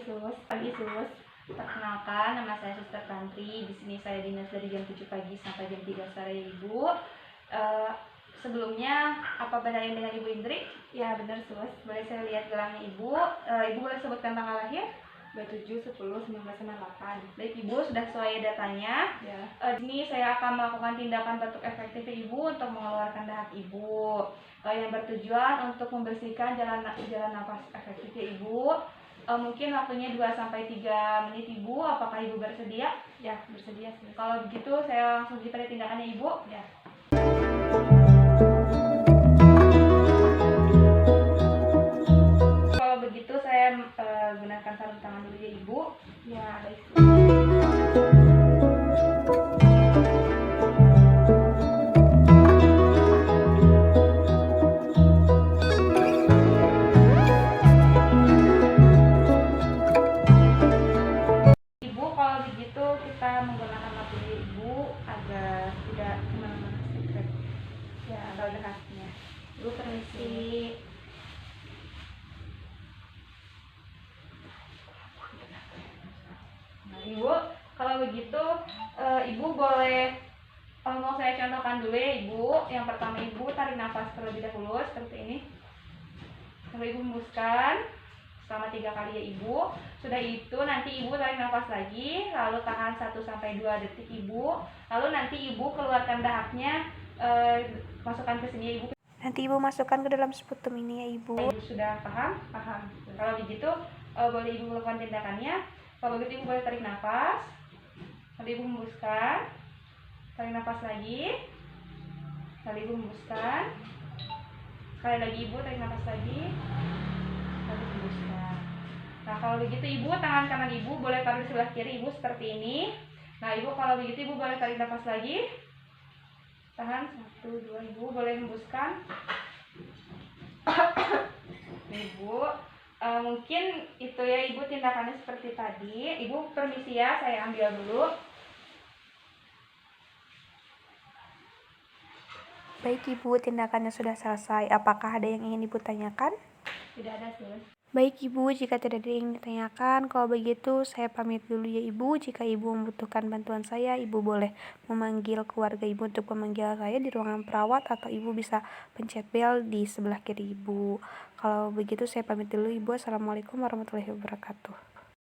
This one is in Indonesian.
Pagi Sus. Perkenalkan, nama saya Suster Tantri. Di sini saya dinas dari jam 7 pagi sampai jam 3 sore Ibu. Sebelumnya, apa benar yang dengan Ibu Indri? Ya benar Sus. Boleh saya lihat gelangnya Ibu? Ibu boleh sebutkan tanggal lahir? 27/10/1998. Baik Ibu, sudah sesuai datanya. Ya. Di sini saya akan melakukan tindakan batuk efektif Ibu untuk mengeluarkan dahak Ibu. Yang bertujuan untuk membersihkan jalan nafas efektif Ibu. Mungkin waktunya 2-3 menit Ibu. Apakah Ibu bersedia? Ya, bersedia. Kalau begitu saya langsung pada tindakannya Ibu. Ya. Kalau begitu saya gunakan sarung tangan dulu ya Ibu. Ya, baik. Ibu, kalau begitu kita menggunakan mata Ibu agar tidak kemana-mana ya atau dahaknya. Ibu permisi. Nah, Ibu, kalau begitu Ibu boleh mau saya contohkan dulu ya Ibu. Yang pertama Ibu tarik nafas terlebih dahulu seperti ini. Lalu Ibu hembuskan selama 3 kali ya Ibu. Sudah itu nanti Ibu tarik nafas lagi, lalu tahan 1-2 detik Ibu. Lalu nanti Ibu keluarkan dahaknya, masukkan ke sini ya Ibu. Nanti Ibu masukkan ke dalam sputum ini ya Ibu. Ibu sudah paham? Paham. Kalau begitu boleh Ibu melakukan tindakannya. Kalau begitu Ibu boleh tarik nafas. Lalu Ibu hembuskan. Tarik nafas lagi. Lalu Ibu hembuskan. Sekali lagi Ibu tarik nafas lagi. Lalu hembuskan. Nah, kalau begitu Ibu tangan kanan Ibu boleh taruh di sebelah kiri Ibu seperti ini. Nah, Ibu kalau begitu Ibu boleh tarik nafas lagi. Tahan 1-2 Ibu boleh hembuskan. Ibu, mungkin itu ya Ibu tindakannya seperti tadi. Ibu permisi ya, saya ambil dulu. Baik Ibu, tindakannya sudah selesai. Apakah ada yang ingin Ibu tanyakan? Tidak ada Sus. Baik Ibu, jika tidak ada yang ingin ditanyakan, kalau begitu saya pamit dulu ya Ibu. Jika Ibu membutuhkan bantuan saya, Ibu boleh memanggil keluarga Ibu untuk memanggil saya di ruangan perawat, atau Ibu bisa pencet bel di sebelah kiri Ibu. Kalau begitu saya pamit dulu Ibu. Assalamualaikum warahmatullahi wabarakatuh.